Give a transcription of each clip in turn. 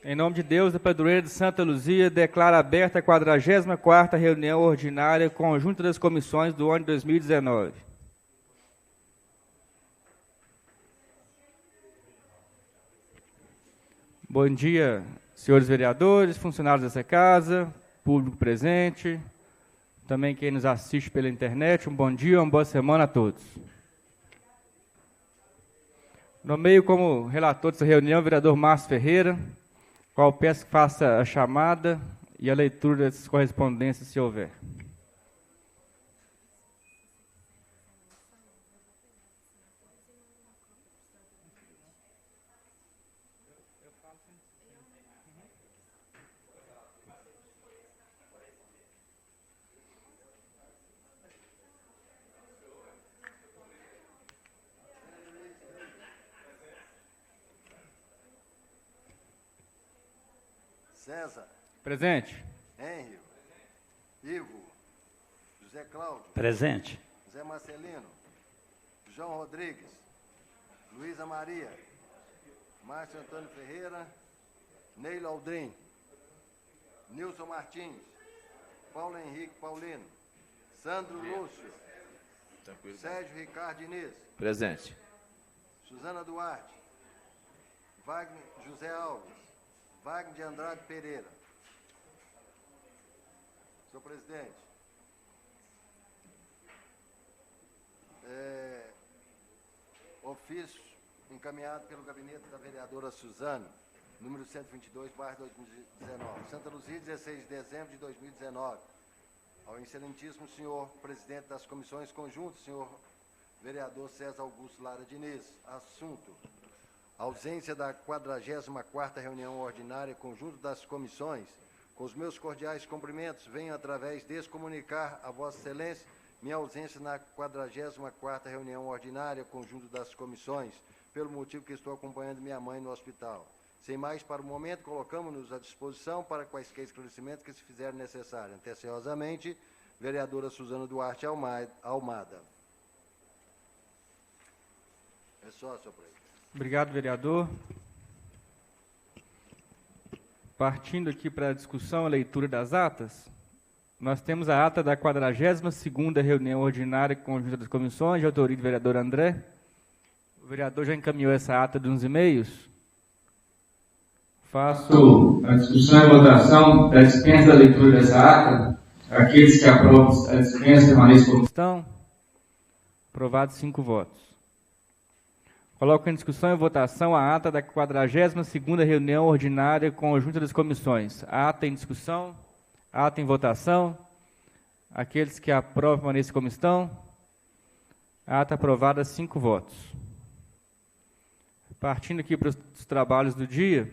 Em nome de Deus, da Padroeira de Santa Luzia, declaro aberta a 44ª reunião ordinária conjunta das comissões do ano de 2019. Bom dia, senhores vereadores, funcionários dessa casa, público presente, também quem nos assiste pela internet. Um bom dia, uma boa semana a todos. Nomeio como relator dessa reunião o vereador Márcio Ferreira, qual peço que faça a chamada e a leitura dessas correspondências, se houver. César. Presente. Henrio. Ivo. José Cláudio. Presente. José Marcelino. João Rodrigues. Luísa Maria. Márcio Antônio Ferreira. Neila Aldrin. Nilson Martins. Paulo Henrique Paulino. Sandro Lúcio. Sérgio Ricardo Diniz. Presente. Suzana Duarte. Wagner José Alves. Wagner de Andrade Pereira. Senhor presidente, ofício encaminhado pelo gabinete da vereadora Suzana, número 122, /2019, Santa Luzia, 16 de dezembro de 2019, ao excelentíssimo senhor presidente das comissões conjuntas, senhor vereador César Augusto Lara Diniz. Assunto: ausência da 44ª reunião ordinária conjunta das comissões. Com os meus cordiais cumprimentos, venho através desse comunicar a Vossa Excelência minha ausência na 44ª reunião ordinária conjunta das comissões, pelo motivo que estou acompanhando minha mãe no hospital. Sem mais, para o momento, colocamos-nos à disposição para quaisquer esclarecimentos que se fizerem necessários. Atenciosamente, vereadora Suzana Duarte Almada. É só, senhor presidente. Obrigado, vereador. Partindo aqui para a discussão, a leitura das atas, nós temos a ata da 42ª reunião ordinária conjunta das comissões, de autoria do vereador André. O vereador já encaminhou essa ata nos e-mails. Faço a discussão e votação da dispensa da leitura dessa ata. Aqueles que aprovam a dispensa permaneçam como estão. Aprovados 5 votos. Coloco em discussão e votação a ata da 42ª reunião ordinária conjunta das comissões. A ata em discussão, a ata em votação. Aqueles que aprovam permaneçam como estão. A ata aprovada, 5 votos. Partindo aqui para os trabalhos do dia,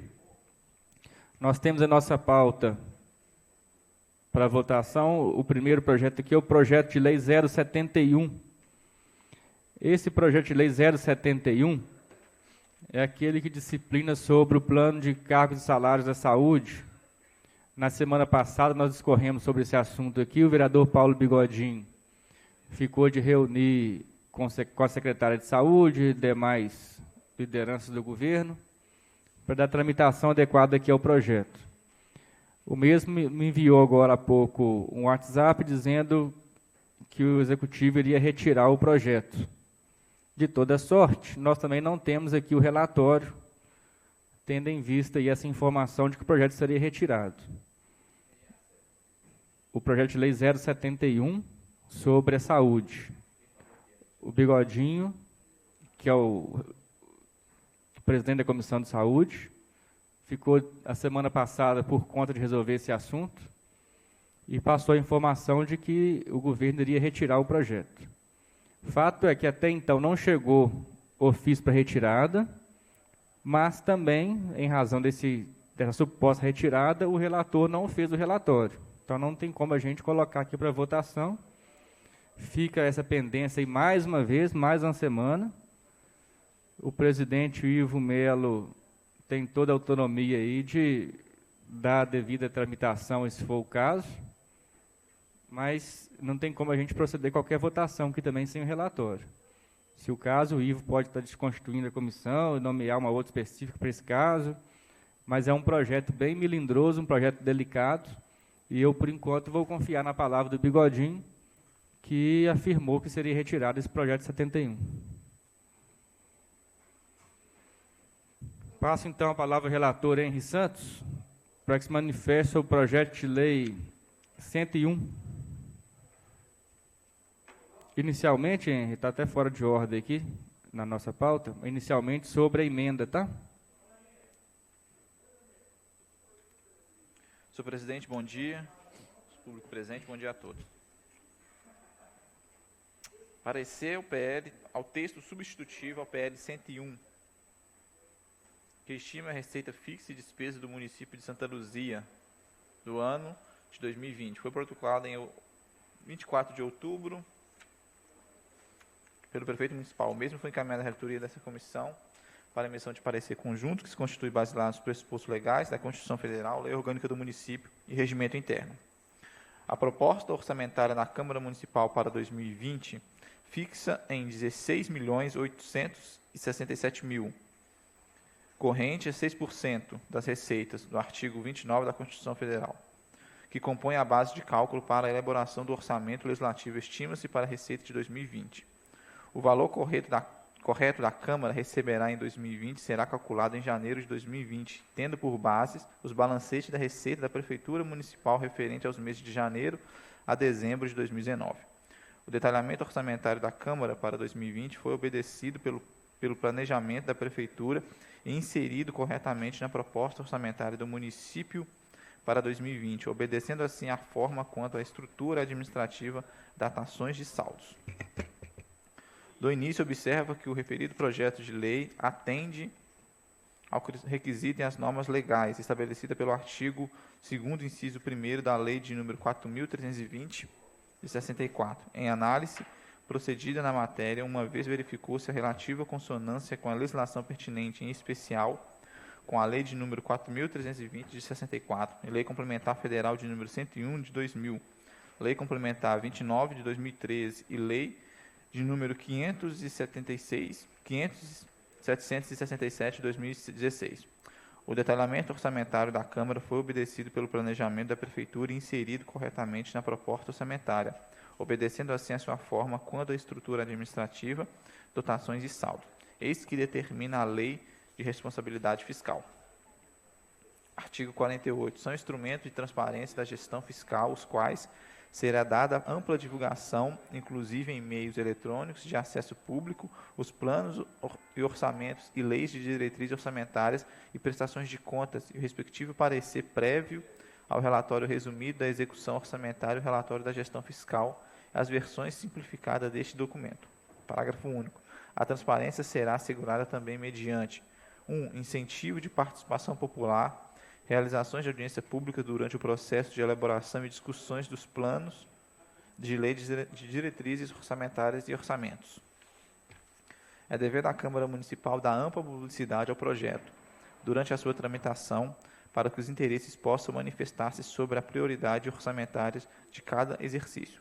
nós temos a nossa pauta para votação. O primeiro projeto aqui é o projeto de lei 071. Esse projeto de lei 071 é aquele que disciplina sobre o plano de cargos e salários da saúde. Na semana passada nós discorremos sobre esse assunto aqui. O vereador Paulo Bigodinho ficou de reunir com a secretária de saúde e demais lideranças do governo para dar tramitação adequada aqui ao projeto. O mesmo me enviou agora há pouco um WhatsApp dizendo que o executivo iria retirar o projeto. De toda sorte, nós também não temos aqui o relatório, tendo em vista aí essa informação de que o projeto seria retirado. O projeto de lei 071 sobre a saúde. O Bigodinho, que é o presidente da Comissão de Saúde, ficou a semana passada por conta de resolver esse assunto e passou a informação de que o governo iria retirar o projeto. Fato é que até então não chegou ofício para retirada, mas também, em razão dessa suposta retirada, o relator não fez o relatório. Então não tem como a gente colocar aqui para votação. Fica essa pendência aí mais uma vez, mais uma semana. O presidente Ivo Melo tem toda a autonomia aí de dar a devida tramitação, se for o caso. Mas não tem como a gente proceder a qualquer votação, que também sem o relatório. Se o caso, o Ivo pode estar desconstituindo a comissão, nomear uma outra específica para esse caso, mas é um projeto bem melindroso, um projeto delicado, e eu, por enquanto, vou confiar na palavra do Bigodinho, que afirmou que seria retirado esse projeto 71. Passo, então, a palavra ao relator Henri Santos, para que se manifeste sobre o projeto de lei 101. Inicialmente, Henri, está até fora de ordem aqui, na nossa pauta, inicialmente sobre a emenda, tá? Senhor presidente, bom dia. Público presente, bom dia a todos. Parecer o PL ao texto substitutivo ao PL 101, que estima a receita fixa e despesa do município de Santa Luzia do ano de 2020. Foi protocolado em 24 de outubro pelo prefeito municipal. O mesmo foi encaminhado à relatoria dessa comissão para emissão de parecer conjunto, que se constitui baseado nos pressupostos legais da Constituição Federal, Lei Orgânica do Município e Regimento Interno. A proposta orçamentária na Câmara Municipal para 2020 fixa em 16.867.000, corrente a 6% das receitas do artigo 29 da Constituição Federal, que compõe a base de cálculo para a elaboração do orçamento legislativo, estima-se para a receita de 2020. O valor correto da Câmara receberá em 2020 será calculado em janeiro de 2020, tendo por bases os balancetes da receita da Prefeitura Municipal referente aos meses de janeiro a dezembro de 2019. O detalhamento orçamentário da Câmara para 2020 foi obedecido pelo planejamento da Prefeitura e inserido corretamente na proposta orçamentária do município para 2020, obedecendo assim à forma quanto à estrutura administrativa, datações de saldos. Do início, observa que o referido projeto de lei atende ao requisito e às normas legais estabelecida pelo artigo 2º, inciso 1º da Lei de número 4.320, de 64. Em análise procedida na matéria, uma vez verificou-se a relativa consonância com a legislação pertinente, em especial com a Lei de número 4.320, de 64, e Lei Complementar Federal de número 101, de 2000, Lei Complementar 29, de 2013 e Lei de número 767 de 2016. O detalhamento orçamentário da Câmara foi obedecido pelo planejamento da Prefeitura e inserido corretamente na proposta orçamentária, obedecendo assim a sua forma quanto à estrutura administrativa, dotações e saldo. Eis que determina a Lei de Responsabilidade Fiscal. Artigo 48. São instrumentos de transparência da gestão fiscal, os quais será dada ampla divulgação, inclusive em meios eletrônicos de acesso público, os planos e orçamentos e leis de diretrizes orçamentárias e prestações de contas e o respectivo parecer prévio ao relatório resumido da execução orçamentária e o relatório da gestão fiscal, as versões simplificadas deste documento. Parágrafo único. A transparência será assegurada também mediante 1. Incentivo de participação popular, realizações de audiência pública durante o processo de elaboração e discussões dos planos de lei de diretrizes orçamentárias e orçamentos. É dever da Câmara Municipal dar ampla publicidade ao projeto, durante a sua tramitação, para que os interesses possam manifestar-se sobre a prioridade orçamentária de cada exercício.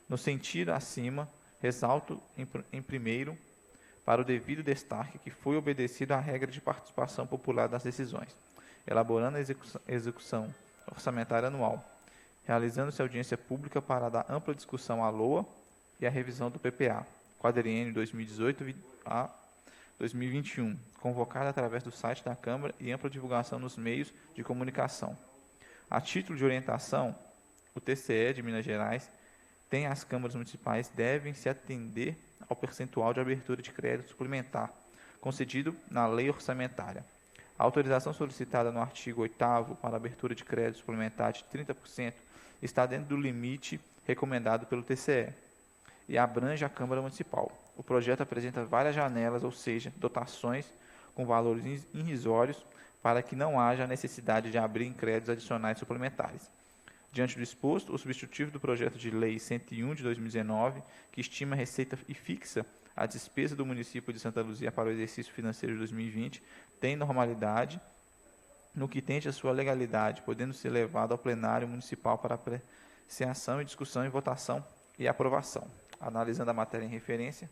No sentido acima, ressalto em primeiro, para o devido destaque que foi obedecido à regra de participação popular das decisões, elaborando a execução orçamentária anual, realizando-se audiência pública para dar ampla discussão à LOA e à revisão do PPA, quadriênio 2018 a 2021, convocada através do site da Câmara e ampla divulgação nos meios de comunicação. A título de orientação, o TCE de Minas Gerais tem as câmaras municipais devem se atender ao percentual de abertura de crédito suplementar, concedido na lei orçamentária. A autorização solicitada no artigo 8º para abertura de crédito suplementar de 30% está dentro do limite recomendado pelo TCE e abrange a Câmara Municipal. O projeto apresenta várias janelas, ou seja, dotações com valores irrisórios para que não haja necessidade de abrir em créditos adicionais suplementares. Diante do exposto, o substitutivo do projeto de lei 101 de 2019, que estima a receita e fixa a despesa do município de Santa Luzia para o exercício financeiro de 2020, tem normalidade no que tende à sua legalidade, podendo ser levado ao plenário municipal para apreciação e discussão e votação e aprovação. Analisando a matéria em referência,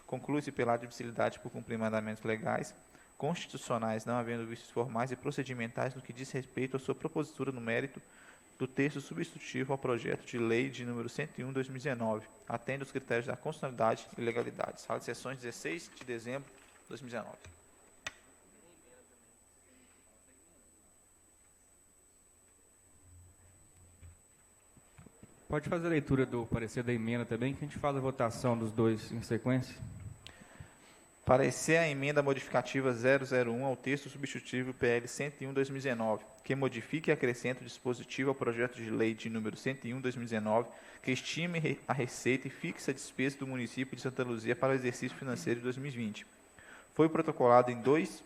conclui-se pela admissibilidade por cumprir mandamentos legais, constitucionais, não havendo vícios formais e procedimentais no que diz respeito à sua propositura no mérito do texto substitutivo ao projeto de lei de número 101/2019, atende aos critérios da constitucionalidade e legalidade. Sala de sessões, 16 de dezembro de 2019. Pode fazer a leitura do parecer da emenda também, que a gente faz a votação dos dois em sequência. Parecer a emenda modificativa 001 ao texto substitutivo PL 101/2019, que modifique e acrescenta o dispositivo ao projeto de lei de número 101/2019, que estime a receita e fixe a despesa do município de Santa Luzia para o exercício financeiro de 2020. Foi protocolado em 2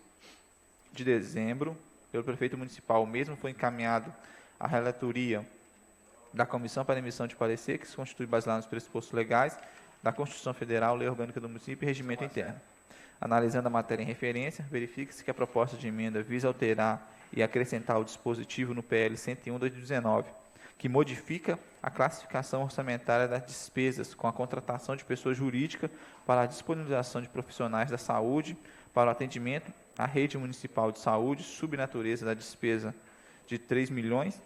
de dezembro pelo prefeito municipal. O mesmo foi encaminhado à relatoria da Comissão para Emissão de Parecer, que se constitui baseado nos pressupostos legais da Constituição Federal, Lei Orgânica do Município e Regimento Interno. Analisando a matéria em referência, verifica-se que a proposta de emenda visa alterar e acrescentar o dispositivo no PL 101/2019, que modifica a classificação orçamentária das despesas com a contratação de pessoa jurídica para a disponibilização de profissionais da saúde para o atendimento à rede municipal de saúde, subnatureza da despesa de 3 milhões,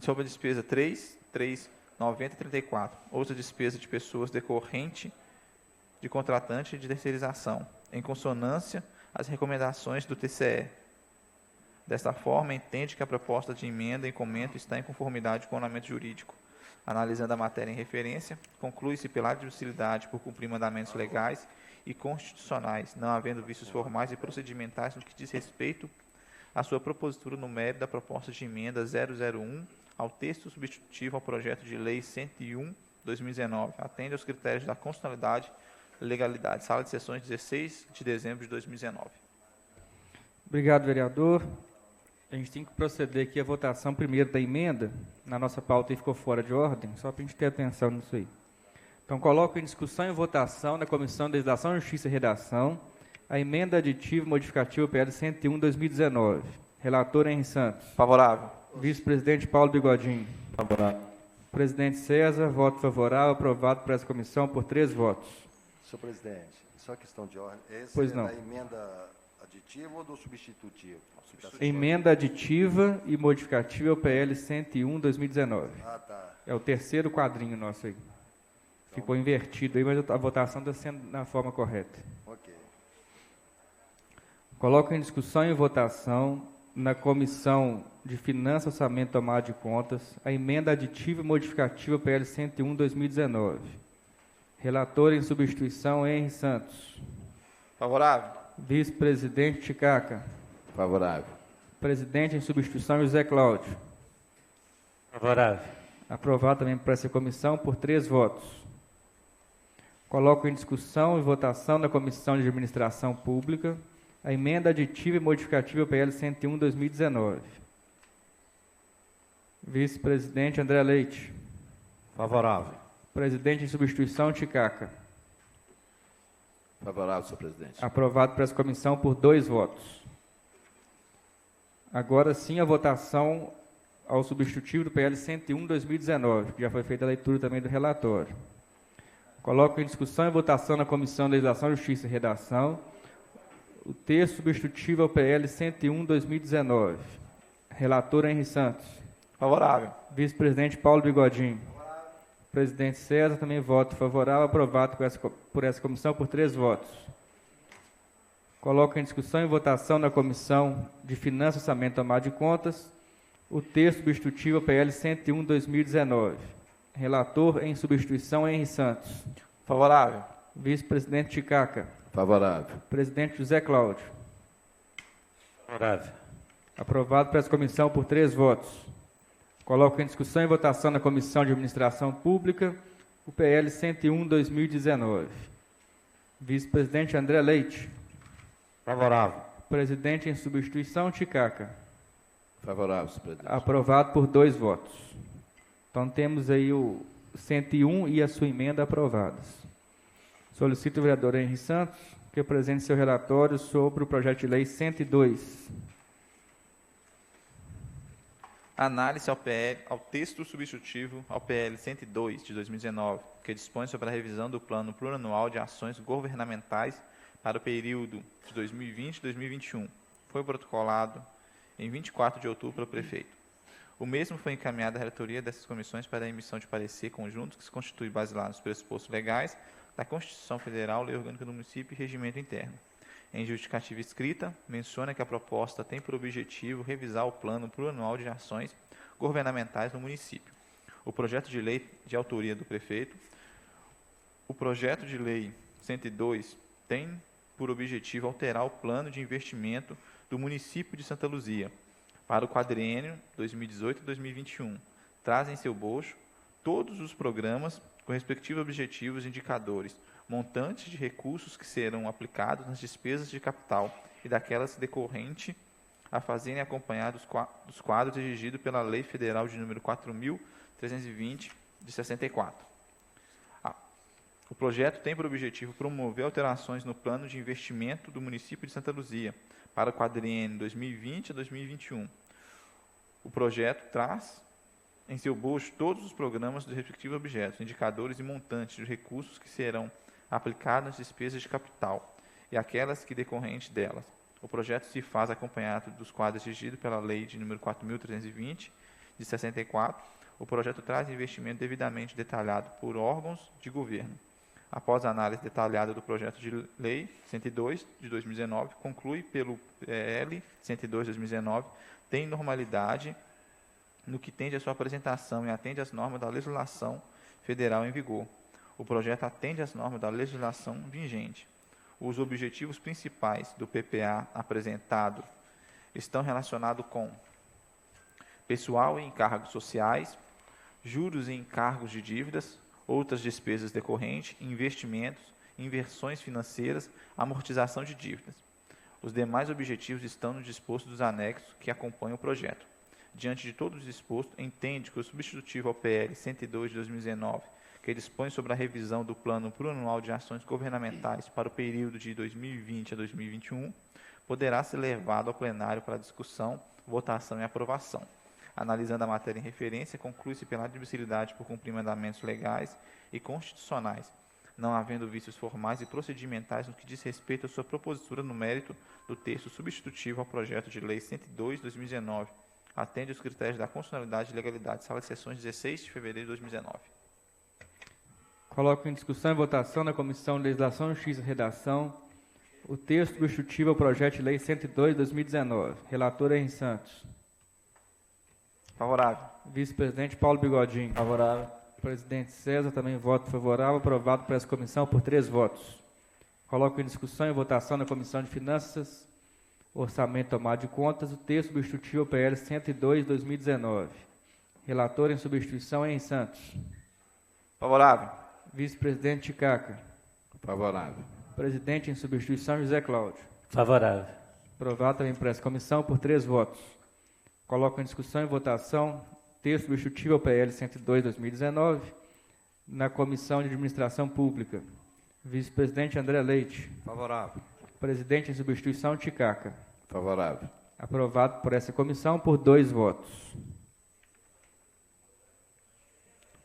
sobre a despesa 3.9034, outra despesa de pessoas decorrente de contratante de terceirização, em consonância às recomendações do TCE. Desta forma, entende que a proposta de emenda em comento está em conformidade com o ordenamento jurídico. Analisando a matéria em referência, conclui-se pela admissibilidade por cumprir mandamentos legais e constitucionais, não havendo vícios formais e procedimentais no que diz respeito à sua propositura no mérito da proposta de emenda 001 ao texto substitutivo ao projeto de lei 101/2019, atende aos critérios da constitucionalidade e legalidade. Sala de sessões, 16 de dezembro de 2019. Obrigado, vereador. A gente tem que proceder aqui à votação primeiro da emenda. Na nossa pauta aí ficou fora de ordem, só para a gente ter atenção nisso aí. Então, coloco em discussão e votação na Comissão de Legislação, Justiça e Redação a emenda aditiva modificativa PL 101/2019. Relator Henri Santos. Favorável. Vice-presidente Paulo Bigodinho. Favorável. Presidente César, voto favorável, aprovado por essa comissão por 3 votos. Senhor presidente, só questão de ordem. Esse Pois é não. da emenda aditiva ou do substitutivo? Emenda aditiva e modificativa ao PL 101/2019. Ah, tá. É o terceiro quadrinho nosso aí. Ficou invertido aí, mas a votação está sendo na forma correta. Ok. Coloco em discussão e votação na Comissão de Finanças, Orçamento e Tomada de Contas a emenda aditiva e modificativa PL 101/2019. Relator em substituição, Henri Santos. Favorável. Vice-presidente Ticaca. Favorável. Presidente em substituição, José Cláudio. Favorável. Aprovado também para essa comissão por 3 votos. Coloco em discussão e votação na Comissão de Administração Pública a emenda aditiva e modificativa PL 101/2019. Vice-presidente André Leite. Favorável. Presidente em substituição, Ticaca. Favorável, senhor presidente. Aprovado para essa comissão por 2 votos. Agora sim a votação ao substitutivo do PL 101/2019, que já foi feita a leitura também do relatório. Coloco em discussão e votação na Comissão de Legislação, Justiça e Redação o texto substitutivo ao PL 101/2019. Relator Henri Santos. Favorável. Vice-presidente Paulo Bigodinho. Presidente César, também voto favorável, aprovado por essa comissão por 3 votos. Coloco em discussão e votação na Comissão de Finanças, Orçamento e Tomada de Contas o texto substitutivo ao PL 101/2019. Relator em substituição, Henri Santos. Favorável. Vice-presidente Ticaca. Favorável. Presidente José Cláudio. Favorável. Aprovado por essa comissão por 3 votos. Coloco em discussão e votação na Comissão de Administração Pública o PL 101/2019. Vice-presidente André Leite. Favorável. Presidente em substituição, Ticaca. Favorável, senhor presidente. Aprovado por 2 votos. Então temos aí o 101 e a sua emenda aprovadas. Solicito o vereador Henri Santos que apresente seu relatório sobre o projeto de lei 102. Análise ao texto substitutivo ao PL 102 de 2019, que dispõe sobre a revisão do Plano Plurianual de Ações Governamentais para o período de 2020 e 2021. Foi protocolado em 24 de outubro pelo prefeito. O mesmo foi encaminhado à relatoria dessas comissões para a emissão de parecer conjunto que se constitui baseado nos pressupostos legais da Constituição Federal, Lei Orgânica do Município e Regimento Interno. Em justificativa escrita, menciona que a proposta tem por objetivo revisar o plano plurianual de ações governamentais no município. O projeto de lei de autoria do prefeito. O projeto de lei 102 tem por objetivo alterar o plano de investimento do município de Santa Luzia para o quadriênio 2018-2021. Traz em seu bojo todos os programas com respectivos objetivos e indicadores, montantes de recursos que serão aplicados nas despesas de capital e daquelas decorrentes a fazerem acompanhar dos quadros exigidos pela Lei Federal de número 4.320, de 64. O projeto tem por objetivo promover alterações no plano de investimento do município de Santa Luzia para o quadriênio 2020 a 2021. O projeto traz em seu bojo todos os programas dos respectivos objetos, indicadores e montantes de recursos que serão aplicados nas despesas de capital e aquelas que decorrentes delas. O projeto se faz acompanhado dos quadros exigidos pela Lei de número 4.320, de 64. O projeto traz investimento devidamente detalhado por órgãos de governo. Após a análise detalhada do projeto de lei 102 de 2019, conclui pelo PL 102 de 2019, tem normalidade no que tende a sua apresentação e atende às normas da legislação federal em vigor. O projeto atende às normas da legislação vigente. Os objetivos principais do PPA apresentado estão relacionados com pessoal e encargos sociais, juros e encargos de dívidas, outras despesas decorrentes, investimentos, inversões financeiras, amortização de dívidas. Os demais objetivos estão no disposto dos anexos que acompanham o projeto. Diante de todo o disposto, entende que o substitutivo ao PL 102 de 2019, que dispõe sobre a revisão do Plano Plurianual de Ações Governamentais para o período de 2020 a 2021, poderá ser levado ao plenário para discussão, votação e aprovação. Analisando a matéria em referência, conclui-se pela admissibilidade por cumprir mandamentos legais e constitucionais, não havendo vícios formais e procedimentais no que diz respeito à sua propositura no mérito do texto substitutivo ao projeto de lei 102 de 2019, atende os critérios da constitucionalidade e legalidade. Sala de sessões, 16 de fevereiro de 2019. Coloco em discussão e votação na Comissão de Legislação, Justiça e Redação o texto substitutivo ao projeto de lei 102 de 2019. Relator Henri Santos. Favorável. Vice-presidente Paulo Bigodinho. Favorável. Presidente César, também voto favorável, aprovado por essa comissão por 3 votos. Coloco em discussão e votação na Comissão de Finanças, Orçamento e Tomada de Contas, o texto substitutivo ao PL 102 de 2019. Relator em substituição Henri Santos. Favorável. Vice-presidente Ticaca. Favorável. Presidente em substituição José Cláudio. Favorável. Aprovado também por essa comissão por 3 votos. Coloco em discussão e votação texto substitutivo ao PL 102 de 2019 na Comissão de Administração Pública. Vice-presidente André Leite. Favorável. Presidente em substituição Ticaca. Favorável. Aprovado por essa comissão por 2 votos.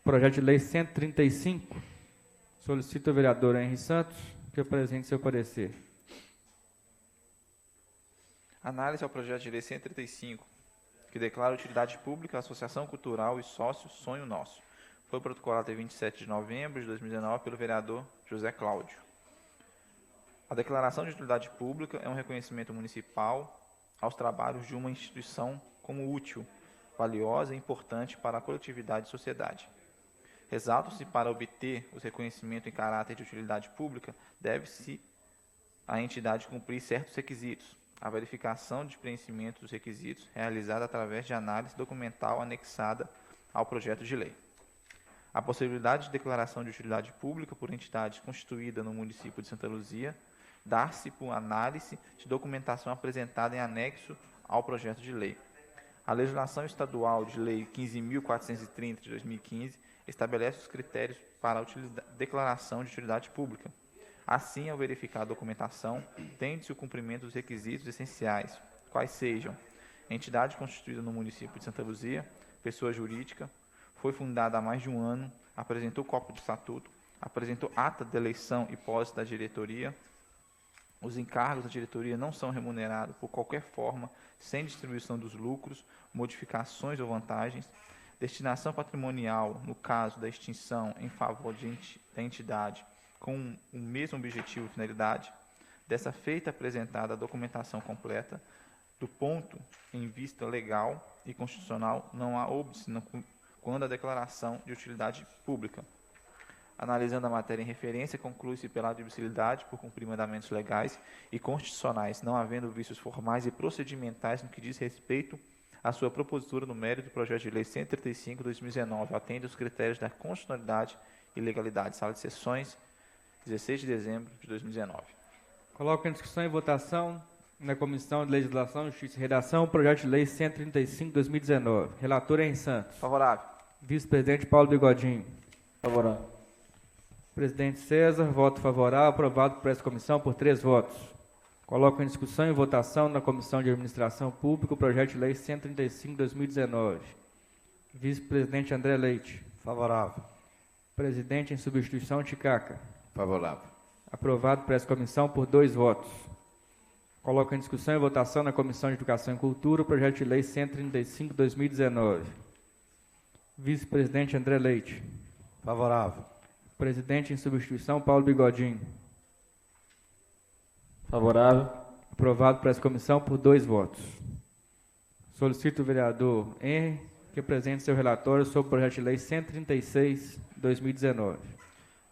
Projeto de lei 135. Solicito ao vereador Henri Santos que apresente seu parecer. Análise ao projeto de lei 135, que declara utilidade pública a Associação Cultural e Sócio Sonho Nosso. Foi protocolado em 27 de novembro de 2019 pelo vereador José Cláudio. A declaração de utilidade pública é um reconhecimento municipal aos trabalhos de uma instituição como útil, valiosa e importante para a coletividade e sociedade. Ressalta-se, para obter o reconhecimento em caráter de utilidade pública, deve-se a entidade cumprir certos requisitos. A verificação de preenchimento dos requisitos realizada através de análise documental anexada ao projeto de lei. A possibilidade de declaração de utilidade pública por entidade constituída no município de Santa Luzia dar-se por análise de documentação apresentada em anexo ao projeto de lei. A legislação estadual de lei 15.430 de 2015 estabelece os critérios para a declaração de utilidade pública. Assim, ao verificar a documentação, tende-se o cumprimento dos requisitos essenciais, quais sejam: entidade constituída no município de Santa Luzia, pessoa jurídica, foi fundada há mais de um ano, apresentou cópia de estatuto, apresentou ata de eleição e posse da diretoria, Os encargos da diretoria não são remunerados por qualquer forma, sem distribuição dos lucros, modificações ou vantagens. Destinação patrimonial, no caso da extinção em favor da entidade, com o mesmo objetivo e finalidade. Dessa feita apresentada a documentação completa, do ponto em vista legal e constitucional, não há óbice quando a declaração de utilidade pública. Analisando a matéria em referência, conclui-se pela admissibilidade por cumprir mandamentos legais e constitucionais, não havendo vícios formais e procedimentais no que diz respeito à sua propositura no mérito do projeto de lei 135/2019, atende aos critérios da constitucionalidade e legalidade. Sala de sessões, 16 de dezembro de 2019. Coloco em discussão e votação na Comissão de Legislação, Justiça e Redação o projeto de lei 135/2019. Relator Henri Santos. Favorável. Vice-presidente Paulo Bigodinho. Favorável. Presidente César, voto favorável, aprovado por essa comissão por 3 votos. Coloco em discussão e votação na Comissão de Administração Pública o projeto de lei 135/2019. Vice-presidente André Leite. Favorável. Presidente em substituição Ticaca. Favorável. Aprovado por essa comissão por 2 votos. Coloco em discussão e votação na Comissão de Educação e Cultura o projeto de lei 135/2019. Vice-presidente André Leite. Favorável. Presidente em substituição Paulo Bigodinho. Favorável. Aprovado por essa comissão por 2 votos. Solicito o vereador Henri que apresente seu relatório sobre o projeto de lei 136/2019.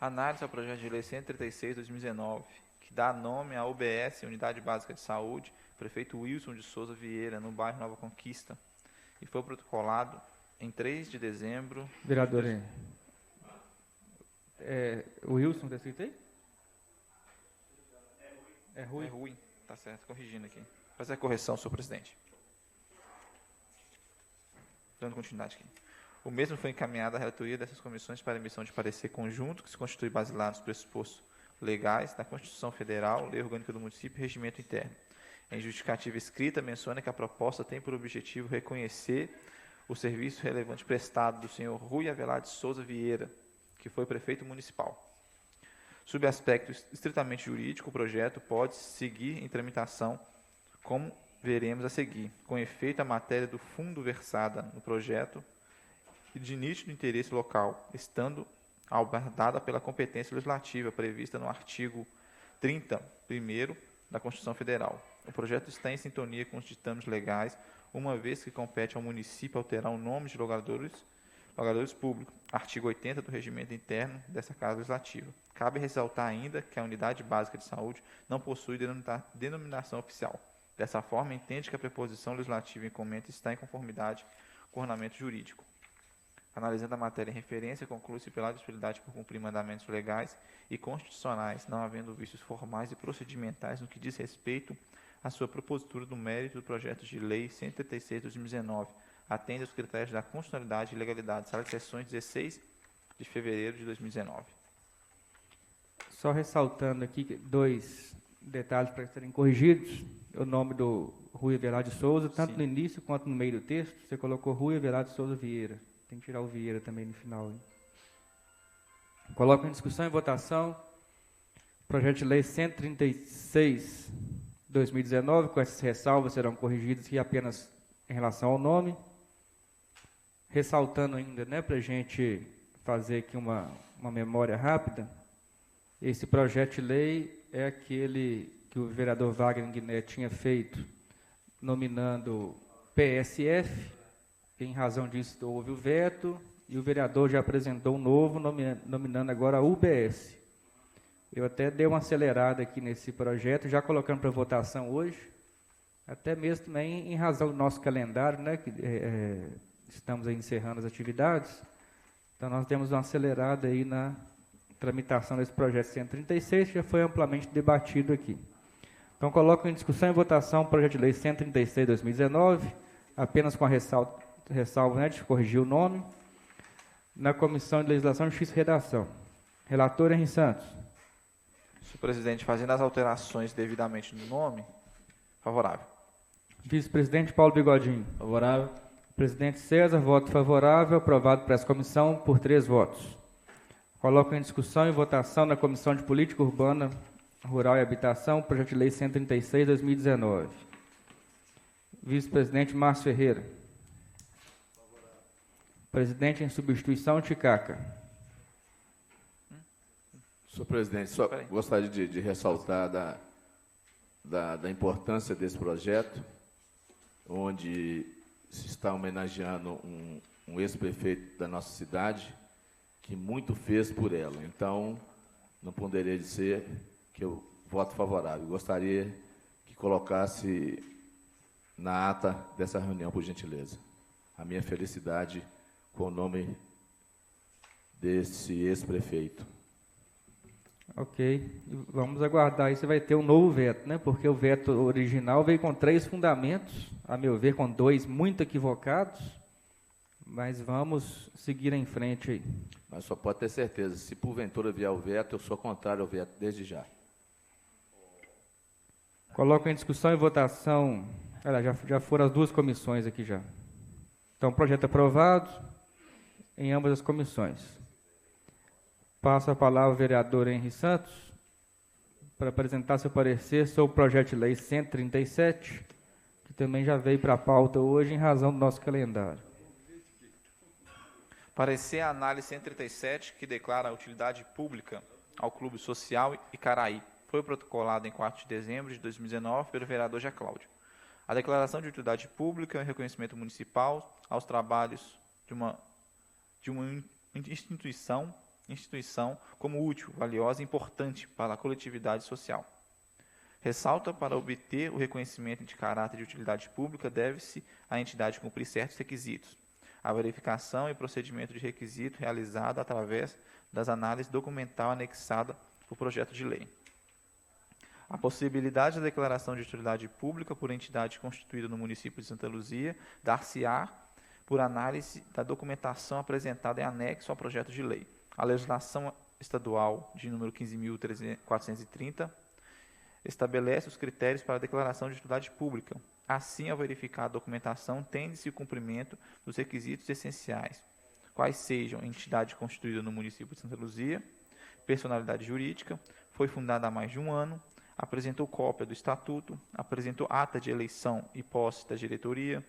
Análise ao projeto de lei 136/2019, que dá nome à UBS, Unidade Básica de Saúde, prefeito Wilson de Souza Vieira, no bairro Nova Conquista, e foi protocolado em 3 de dezembro. Vereador Henri. O Wilson, está escrito aí? É Rui. É ruim, tá certo, corrigindo aqui. Fazer a correção, senhor presidente. Dando continuidade aqui. O mesmo foi encaminhado à relatoria dessas comissões para emissão de parecer conjunto, que se constitui baseado nos pressupostos legais da Constituição Federal, Lei Orgânica do Município e Regimento Interno. Em justificativa escrita, menciona que a proposta tem por objetivo reconhecer o serviço relevante prestado do senhor Rui Avelar de Souza Vieira, que foi prefeito municipal. Sob aspecto estritamente jurídico, o projeto pode seguir em tramitação, como veremos a seguir. Com efeito, a matéria do fundo versada no projeto e de nítido interesse local, estando abordada pela competência legislativa prevista no artigo 30, 1º da Constituição Federal. O projeto está em sintonia com os ditames legais, uma vez que compete ao município alterar o nome de logadores públicos, artigo 80 do Regimento Interno dessa Casa Legislativa. Cabe ressaltar ainda que a Unidade Básica de Saúde não possui denominação oficial. Dessa forma, entende que a preposição legislativa em comenta está em conformidade com o ordenamento jurídico. Analisando a matéria em referência, conclui-se pela disponibilidade por cumprir mandamentos legais e constitucionais, não havendo vícios formais e procedimentais no que diz respeito à sua propositura do mérito do projeto de lei 136/2019, atende aos critérios da constitucionalidade e legalidade. Sala de sessões, 16 de fevereiro de 2019. Só ressaltando aqui 2 detalhes para serem corrigidos. O nome do Rui Avelar de Souza, tanto Sim. no início quanto no meio do texto, você colocou Rui Avelar de Souza Vieira. Tem que tirar o Vieira também no final. Hein? Coloco em discussão e votação projeto de lei 136/2019, com essas ressalvas serão corrigidas aqui apenas em relação ao nome. Ressaltando ainda, né, para a gente fazer aqui uma memória rápida, esse projeto de lei é aquele que o vereador Wagner Guiné tinha feito, nominando PSF, em razão disso houve o veto, e o vereador já apresentou um novo, nominando agora a UBS. Eu até dei uma acelerada aqui nesse projeto, já colocando para votação hoje, até mesmo também em razão do nosso calendário, né, que estamos aí encerrando as atividades, então nós demos uma acelerada aí na tramitação desse projeto 136, que já foi amplamente debatido aqui. Então, coloco em discussão e votação o projeto de lei 136/2019, apenas com a ressalva, né, de corrigir o nome, na Comissão de Legislação, Justiça e Redação. Relator Henri Santos. Senhor presidente, fazendo as alterações devidamente no nome, favorável. Vice-presidente Paulo Bigodinho. Favorável. Presidente César, voto favorável, aprovado por essa comissão por 3 votos. Coloco em discussão e votação na Comissão de Política Urbana Rural e Habitação, projeto de lei 136, 2019. Vice-presidente Márcio Ferreira. Presidente em substituição, Ticaca. Senhor presidente, só gostaria de ressaltar da importância desse projeto, onde se está homenageando um ex-prefeito da nossa cidade, que muito fez por ela. Então, não poderia dizer que eu voto favorável. Gostaria que colocasse na ata dessa reunião, por gentileza, a minha felicidade com o nome desse ex-prefeito. Ok. Vamos aguardar aí, você vai ter um novo veto, né? Porque o veto original veio com 3 fundamentos, a meu ver, com 2 muito equivocados, mas vamos seguir em frente aí. Mas só pode ter certeza, se porventura vier o veto, eu sou contrário ao veto desde já. Coloco em discussão e votação. Olha, já foram as 2 comissões aqui já. Então, projeto aprovado em ambas as comissões. Passo a palavra ao vereador Henri Santos para apresentar seu parecer sobre o projeto de lei 137, que também já veio para a pauta hoje em razão do nosso calendário. Parecer a análise 137, que declara a utilidade pública ao Clube Social Icaraí. Foi protocolado em 4 de dezembro de 2019 pelo vereador José Cláudio. A declaração de utilidade pública é um reconhecimento municipal aos trabalhos de uma instituição como útil, valiosa e importante para a coletividade social. Ressalta, para obter o reconhecimento de caráter de utilidade pública, deve-se a entidade cumprir certos requisitos. A verificação e procedimento de requisito realizado através das análises documental anexada ao projeto de lei. A possibilidade da declaração de utilidade pública por entidade constituída no município de Santa Luzia dar-se-á por análise da documentação apresentada em anexo ao projeto de lei. A legislação estadual de número 15.430 estabelece os critérios para a declaração de utilidade pública. Assim, ao verificar a documentação, tende-se o cumprimento dos requisitos essenciais, quais sejam entidade constituída no município de Santa Luzia, personalidade jurídica, foi fundada há mais de um ano, apresentou cópia do estatuto, apresentou ata de eleição e posse da diretoria,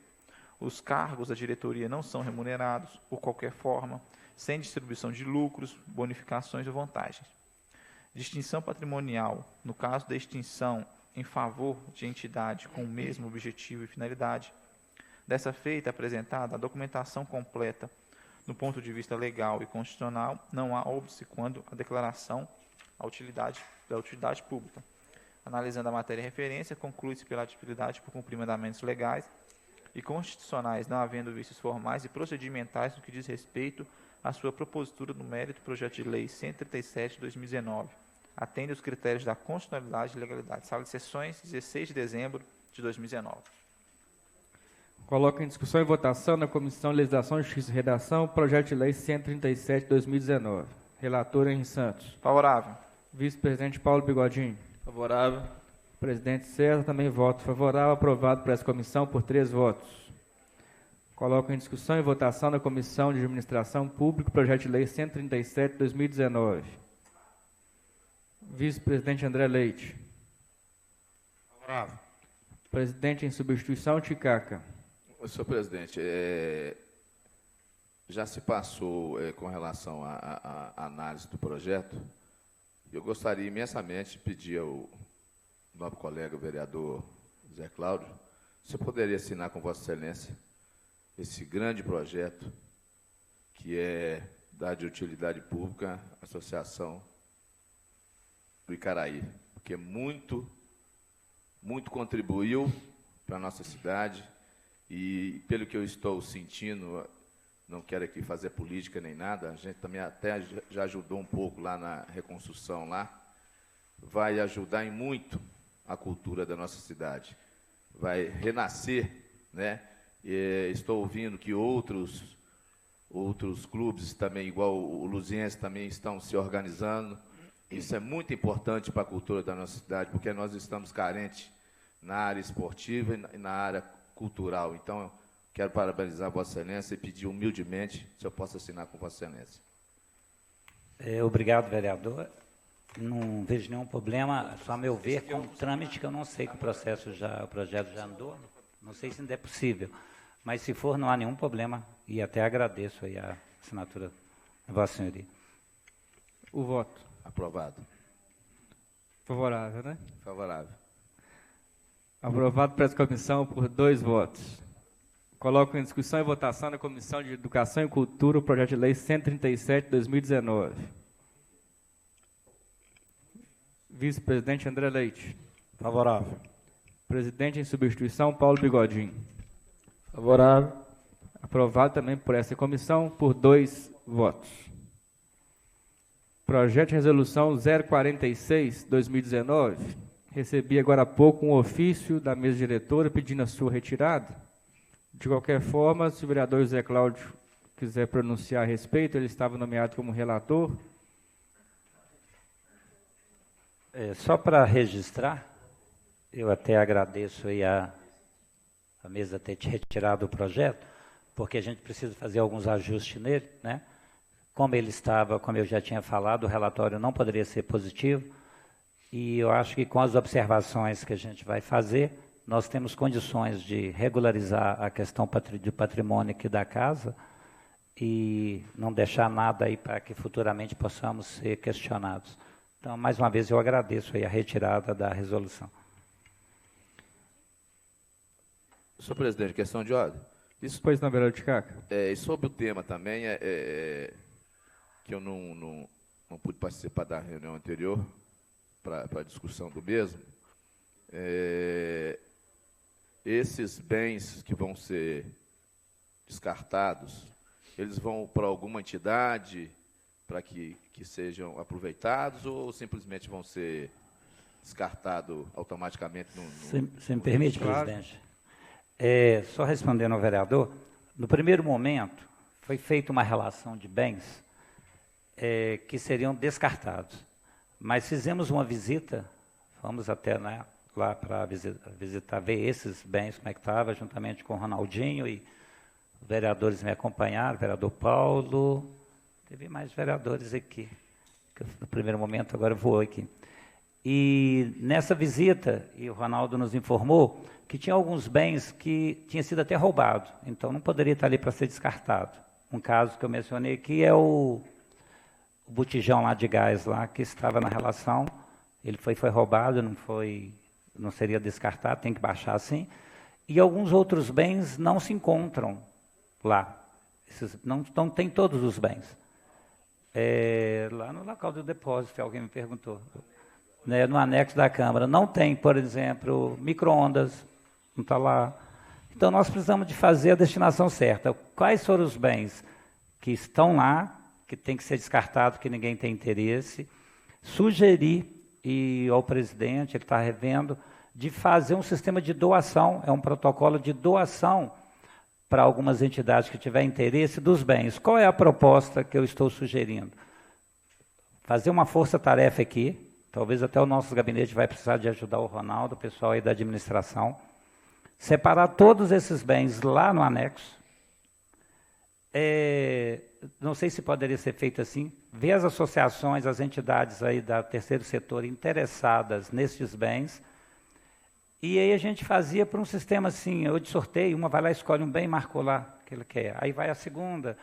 os cargos da diretoria não são remunerados, por qualquer forma, sem distribuição de lucros, bonificações ou vantagens. Distinção patrimonial, no caso da extinção em favor de entidade com o mesmo objetivo e finalidade. Dessa feita, apresentada a documentação completa, do ponto de vista legal e constitucional, não há óbice quando a declaração da utilidade pública. Analisando a matéria em referência, conclui-se pela atividade por cumprir mandamentos legais e constitucionais, não havendo vícios formais e procedimentais no que diz respeito à sua propositura no mérito do projeto de lei 137 de 2019. Atende aos critérios da constitucionalidade e legalidade. Sala de sessões, 16 de dezembro de 2019. Coloco em discussão e votação na Comissão de Legislação, Justiça e Redação, projeto de lei 137 de 2019. Relator Henri Santos. Favorável. Vice-presidente Paulo Bigodinho. Favorável. Presidente César, também voto favorável, aprovado por essa comissão por 3 votos. Coloco em discussão e votação na Comissão de Administração Pública, projeto de lei 137 de 2019. Vice-presidente André Leite. Favorável. Presidente em substituição, Ticaca. Senhor presidente, já se passou com relação à análise do projeto. Eu gostaria imensamente de pedir ao nosso colega, o vereador Zé Cláudio, se poderia assinar com Vossa Excelência esse grande projeto que é da de utilidade pública, Associação do Icaraí, porque muito contribuiu para a nossa cidade e, pelo que eu estou sentindo, não quero aqui fazer política nem nada, a gente também até já ajudou um pouco lá na reconstrução lá, vai ajudar em muito a cultura da nossa cidade, vai renascer, né? Estou ouvindo que outros clubes também, igual o Luziense, também estão se organizando. Isso é muito importante para a cultura da nossa cidade, porque nós estamos carentes na área esportiva e na área cultural. Então, quero parabenizar a Vossa Excelência e pedir humildemente se eu posso assinar com Vossa Excelência. Obrigado, vereador. Não vejo nenhum problema, só a meu ver, com o trâmite, que eu não sei que o projeto já andou, não sei se ainda é possível, mas se for, não há nenhum problema, e até agradeço aí a assinatura da Vossa Senhoria. O voto. Aprovado. Favorável, né? Favorável. Aprovado por essa comissão por 2 votos. Coloco em discussão e votação na Comissão de Educação e Cultura o projeto de lei 137 de 2019. Vice-presidente André Leite. Favorável. Presidente em substituição Paulo Bigodinho. Favorável. Aprovado também por essa comissão por 2 votos. Projeto de resolução 046 de 2019. Recebi agora há pouco um ofício da mesa diretora pedindo a sua retirada. De qualquer forma, se o vereador José Cláudio quiser pronunciar a respeito, ele estava nomeado como relator. Só para registrar, eu até agradeço aí a mesa ter retirado o projeto, porque a gente precisa fazer alguns ajustes nele, né? Como ele estava, como eu já tinha falado, o relatório não poderia ser positivo, e eu acho que com as observações que a gente vai fazer, nós temos condições de regularizar a questão do patrimônio aqui da casa e não deixar nada aí para que futuramente possamos ser questionados. Então, mais uma vez, eu agradeço aí a retirada da resolução. Senhor presidente, questão de ordem. Isso, Pois não, vereador Tikaca. e sobre o tema também, que eu não pude participar da reunião anterior para a discussão do mesmo, esses bens que vão ser descartados, eles vão para alguma entidade para que sejam aproveitados ou simplesmente vão ser descartados automaticamente? Se me permite, Claro. presidente. Só respondendo ao vereador, no primeiro momento, foi feita uma relação de bens que seriam descartados. Mas fizemos uma visita, fomos até lá para visitar, ver esses bens, como é que estava, juntamente com o Ronaldinho, e os vereadores me acompanharam, o vereador Paulo, teve mais vereadores aqui, que no primeiro momento agora voou aqui. E nessa visita, e o Ronaldo nos informou, que tinha alguns bens que tinham sido até roubados, então não poderia estar ali para ser descartado. Um caso que eu mencionei aqui é o botijão lá de gás, lá, que estava na relação, ele foi roubado, não seria descartado, tem que baixar assim. E alguns outros bens não se encontram lá, não tem todos os bens. Lá no local do depósito, alguém me perguntou, né, no anexo da Câmara, não tem, por exemplo, micro-ondas, não está lá. Então, nós precisamos de fazer a destinação certa. Quais foram os bens que estão lá, que tem que ser descartado, que ninguém tem interesse? Sugerir, e ao presidente, ele está revendo, de fazer um sistema de doação, um protocolo de doação para algumas entidades que tiverem interesse dos bens. Qual é a proposta que eu estou sugerindo? Fazer uma força-tarefa aqui, talvez até o nosso gabinete vai precisar de ajudar o Ronaldo, o pessoal aí da administração, separar todos esses bens lá no anexo. Não sei se poderia ser feito assim, ver as associações, as entidades aí do terceiro setor interessadas nesses bens, e aí a gente fazia para um sistema assim, eu de sorteio, uma vai lá, escolhe um bem, marcou lá que ele quer, aí vai a segunda.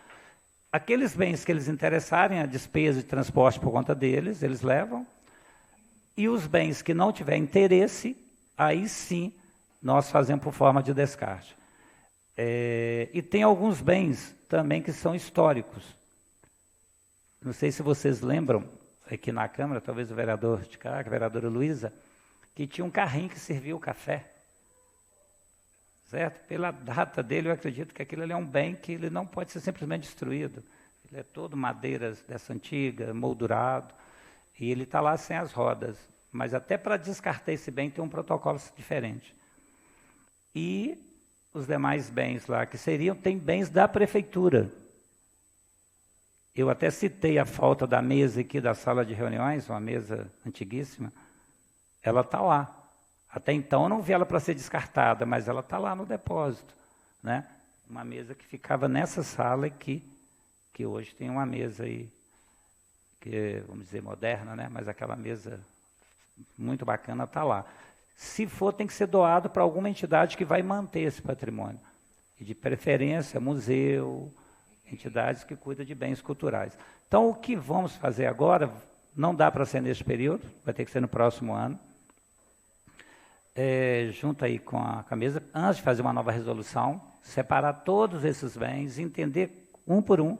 Aqueles bens que eles interessarem, a despesa de transporte por conta deles, eles levam, e os bens que não tiver interesse, aí sim, nós fazemos por forma de descarte. E tem alguns bens também que são históricos. Não sei se vocês lembram, aqui na Câmara, talvez o vereador Tikaca, a vereadora Luísa, que tinha um carrinho que servia o café. Certo? Pela data dele, eu acredito que aquilo ali é um bem que ele não pode ser simplesmente destruído. Ele é todo madeira dessa antiga, moldurado, e ele está lá sem as rodas. Mas até para descartar esse bem tem um protocolo diferente. E os demais bens lá que tem bens da prefeitura. Eu até citei a falta da mesa aqui da sala de reuniões, uma mesa antiguíssima. Ela está lá. Até então eu não vi ela para ser descartada, mas ela está lá no depósito, né? Uma mesa que ficava nessa sala aqui, que hoje tem uma mesa aí que, vamos dizer, moderna, né? Mas aquela mesa muito bacana está lá. Se for, tem que ser doado para alguma entidade que vai manter esse patrimônio. E de preferência, museu, entidades que cuidam de bens culturais. Então, o que vamos fazer agora, não dá para ser neste período, vai ter que ser no próximo ano, junto aí com a mesa, antes de fazer uma nova resolução, separar todos esses bens, entender um por um,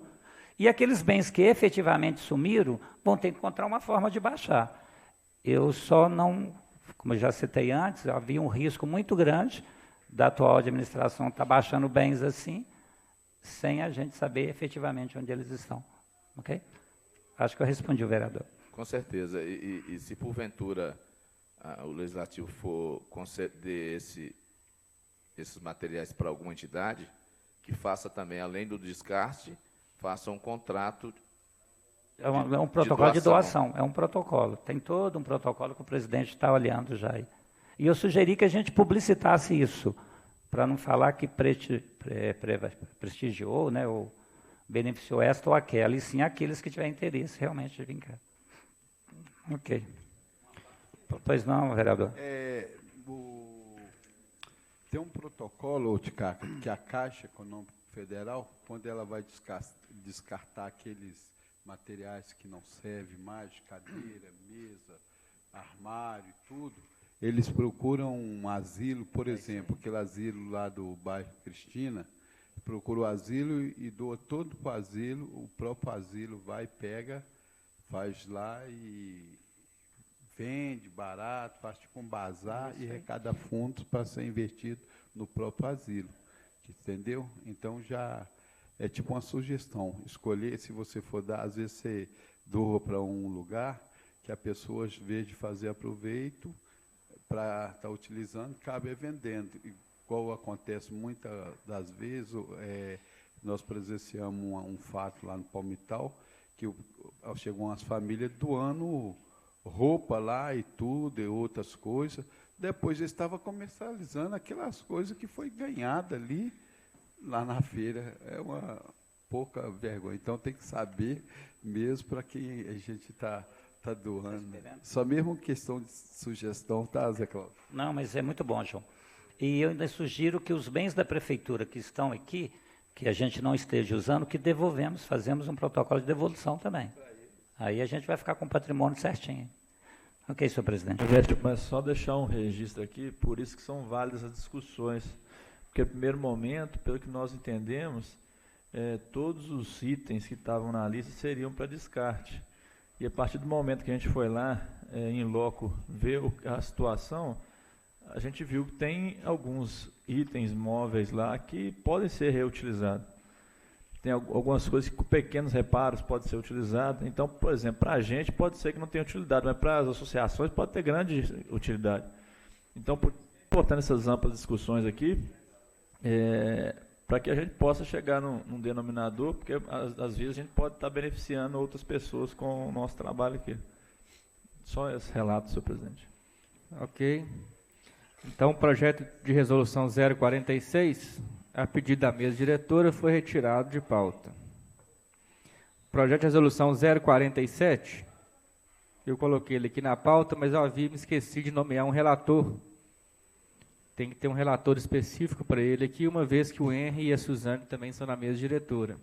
e aqueles bens que efetivamente sumiram, vão ter que encontrar uma forma de baixar. Eu só não, como eu já citei antes, havia um risco muito grande da atual administração estar baixando bens assim, sem a gente saber efetivamente onde eles estão. Ok? Acho que eu respondi o vereador. Com certeza. E se porventura o Legislativo for conceder esses materiais para alguma entidade, que faça também, além do descarte, faça um contrato. É um protocolo de doação, é um protocolo. Tem todo um protocolo que o presidente está olhando já aí. E eu sugeri que a gente publicitasse isso, para não falar que prestigiou, né, ou beneficiou esta ou aquela, e sim aqueles que tiverem interesse realmente de vir cá. Ok. Pois não, vereador. Tem um protocolo, Tikaca, que a Caixa Econômica Federal, quando ela vai descartar aqueles materiais que não servem mais, cadeira, mesa, armário e tudo, eles procuram um asilo, por exemplo, aquele asilo lá do bairro Cristina, procura o asilo e doa todo para o asilo, o próprio asilo vai, pega, faz lá e vende barato, faz tipo um bazar e arrecada fundos para ser investido no próprio asilo, entendeu? Então já é tipo uma sugestão, escolher, se você for dar, às vezes você doa para um lugar que a pessoa, em vez de fazer aproveito para estar utilizando, cabe vendendo. Igual acontece muitas das vezes, nós presenciamos um fato lá no Palmital, que chegou umas famílias doando roupa lá e tudo, e outras coisas. Depois eles estavam comercializando aquelas coisas que foi ganhada ali, lá na feira. É uma pouca vergonha. Então tem que saber mesmo para quem a gente está doando. Só mesmo questão de sugestão, tá, Zé Cláudio? Não, mas é muito bom, João. E eu ainda sugiro que os bens da prefeitura que estão aqui, que a gente não esteja usando, que devolvemos, fazemos um protocolo de devolução também. Aí a gente vai ficar com o patrimônio certinho. Ok, senhor presidente. Mas só deixar um registro aqui, por isso que são válidas as discussões. Porque, no primeiro momento, pelo que nós entendemos, todos os itens que estavam na lista seriam para descarte. E a partir do momento que a gente foi lá, em loco, ver a situação, a gente viu que tem alguns itens móveis lá que podem ser reutilizados. Tem algumas coisas que com pequenos reparos podem ser utilizadas. Então, por exemplo, para a gente pode ser que não tenha utilidade, mas para as associações pode ter grande utilidade. Então, é importante essas amplas discussões aqui, para que a gente possa chegar num denominador, porque às vezes a gente pode estar beneficiando outras pessoas com o nosso trabalho aqui. Só esse relato, senhor presidente. Ok. Então, o projeto de resolução 046, a pedido da mesa diretora, foi retirado de pauta. Projeto de resolução 047, eu coloquei ele aqui na pauta, mas eu havia me esquecido de nomear um relator. Tem que ter um relator específico para ele aqui, uma vez que o Henry e a Suzane também são na mesa diretora.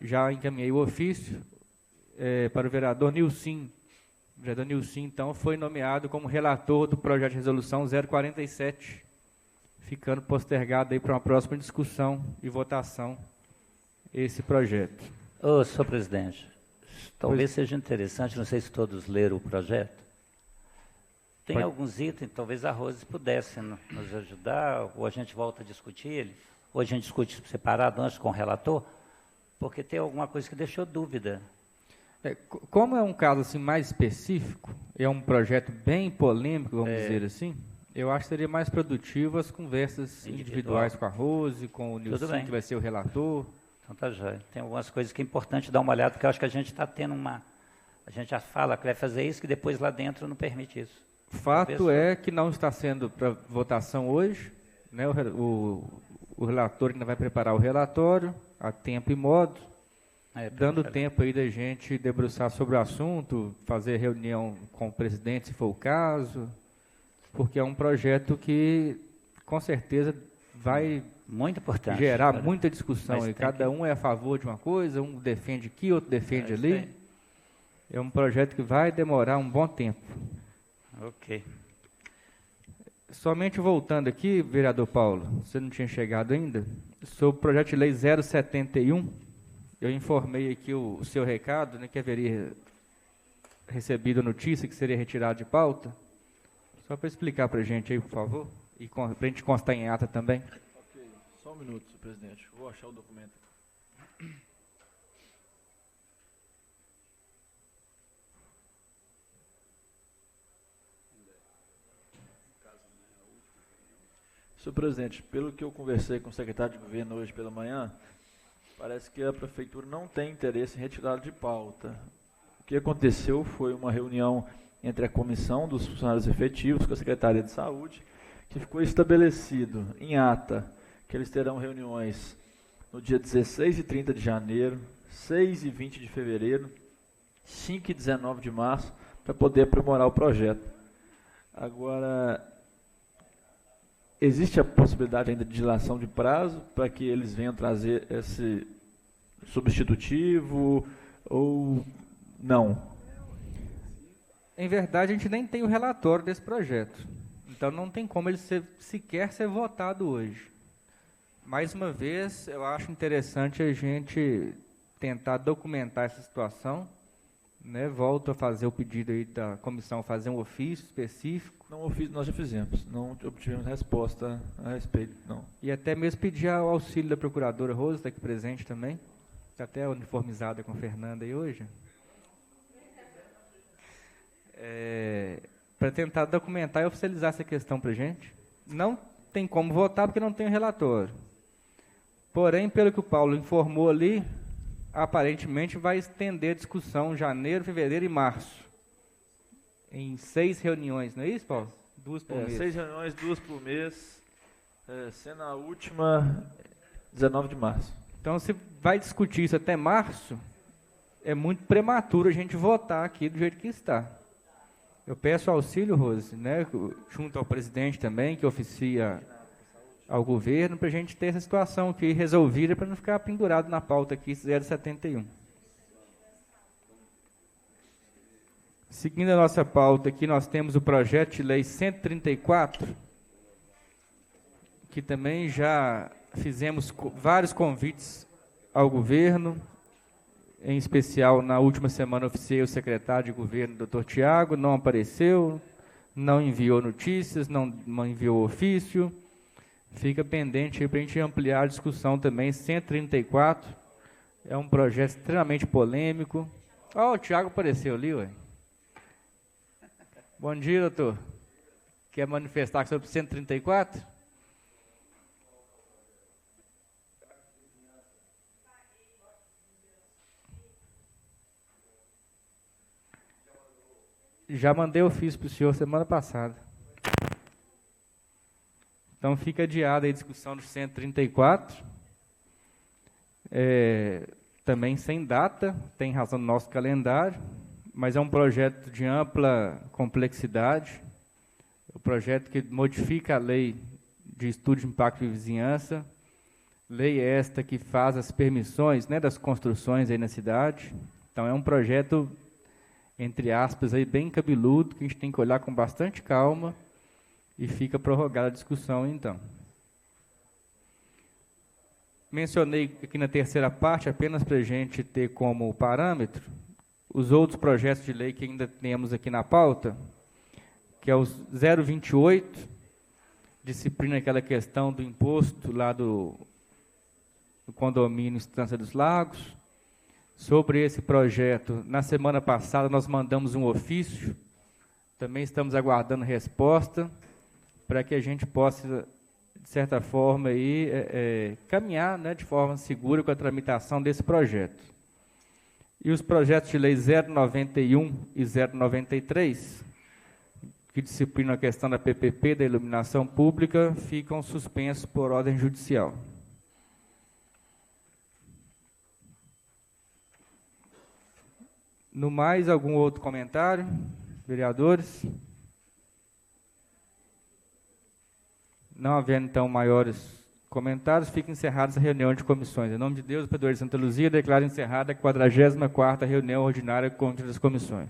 Já encaminhei o ofício para o vereador Nilcim. O vereador Nilcim, então, foi nomeado como relator do projeto de resolução 047, ficando postergado aí para uma próxima discussão e votação esse projeto. Senhor presidente, talvez seja interessante, não sei se todos leram o projeto. Tem alguns itens, talvez a Rose pudesse nos ajudar, ou a gente volta a discutir ele, ou a gente discute separado antes com o relator, porque tem alguma coisa que deixou dúvida. Como é um caso assim, mais específico, é um projeto bem polêmico, vamos dizer assim, eu acho que seria mais produtivo as conversas individuais com a Rose, com o Nilson, que vai ser o relator. Então tá já. Tem algumas coisas que é importante dar uma olhada, porque eu acho que a gente está tendo a gente já fala que vai fazer isso, que depois lá dentro não permite isso. Fato é que não está sendo para votação hoje, né? O relator ainda vai preparar o relatório a tempo e modo. dando tempo aí da gente debruçar sobre o assunto, fazer reunião com o presidente, se for o caso, porque é um projeto que, com certeza, vai muito importante, gerar cara. muita discussão. E cada um é a favor de uma coisa, um defende aqui, outro defende ali. É um projeto que vai demorar um bom tempo. Ok. Somente voltando aqui, vereador Paulo, você não tinha chegado ainda, sobre o projeto de lei 071, eu informei aqui o seu recado, né, que haveria recebido a notícia que seria retirado de pauta. Só para explicar para a gente aí, por favor, e para a gente constar em ata também. Ok, só um minuto, senhor presidente. Vou achar o documento. Senhor presidente, pelo que eu conversei com o secretário de governo hoje pela manhã, parece que a prefeitura não tem interesse em retirá-lo de pauta. O que aconteceu foi uma reunião entre a comissão dos funcionários efetivos com a Secretaria de Saúde, que ficou estabelecido em ata que eles terão reuniões no dia 16 e 30 de janeiro, 6 e 20 de fevereiro, 5 e 19 de março, para poder aprimorar o projeto. Agora, existe a possibilidade ainda de dilação de prazo para que eles venham trazer esse substitutivo ou não? Em verdade, a gente nem tem o relatório desse projeto. Então, não tem como ele sequer ser votado hoje. Mais uma vez, eu acho interessante a gente tentar documentar essa situação. Né? Volto a fazer o pedido aí da comissão, fazer um ofício específico. Não, nós já fizemos, não obtivemos resposta a respeito, não. E até mesmo pedir o auxílio da procuradora Rosa, está aqui presente também. Está até uniformizada com a Fernanda aí hoje. Para tentar documentar e oficializar essa questão para a gente. Não tem como votar porque não tem o relatório. Porém, pelo que o Paulo informou ali, aparentemente vai estender a discussão janeiro, fevereiro e março. Em 6 reuniões, não é isso, Paulo? 2 por mês. 6 reuniões, 2 por mês, sendo a última 19 de março. Então, se vai discutir isso até março, é muito prematuro a gente votar aqui do jeito que está. Eu peço auxílio, Rose, né, junto ao presidente também, que oficia ao governo, para a gente ter essa situação aqui resolvida, para não ficar pendurado na pauta aqui, 071. Seguindo a nossa pauta aqui, nós temos o projeto de lei 134, que também já fizemos vários convites ao governo, em especial na última semana oficiei o secretário de governo, doutor Tiago, não apareceu, não enviou notícias, não enviou ofício. Fica pendente aí para a gente ampliar a discussão também. 134 é um projeto extremamente polêmico. O Tiago apareceu ali, ué. Bom dia, doutor. Quer manifestar sobre 134? Já mandei ofício para o senhor semana passada. Então, fica adiada a discussão do 134. Também sem data, tem razão no nosso calendário, mas é um projeto de ampla complexidade. O projeto que modifica a lei de estudo de impacto de vizinhança, lei esta que faz as permissões, né, das construções aí na cidade. Então, é um projeto, entre aspas, aí, bem cabeludo, que a gente tem que olhar com bastante calma, e fica prorrogada a discussão, então. Mencionei aqui na terceira parte, apenas para a gente ter como parâmetro, os outros projetos de lei que ainda temos aqui na pauta, que é o 028, disciplina aquela questão do imposto lá do condomínio Estância dos Lagos. Sobre esse projeto, na semana passada nós mandamos um ofício, também estamos aguardando resposta, para que a gente possa, de certa forma, aí, caminhar, né, de forma segura com a tramitação desse projeto. E os projetos de lei 091 e 093, que disciplinam a questão da PPP, da iluminação pública, ficam suspensos por ordem judicial. No mais, algum outro comentário? Vereadores? Não havendo, então, maiores comentários, fica encerrada a reunião de comissões. Em nome de Deus, vereador de Santa Luzia, declaro encerrada a 44ª reunião ordinária contra as comissões.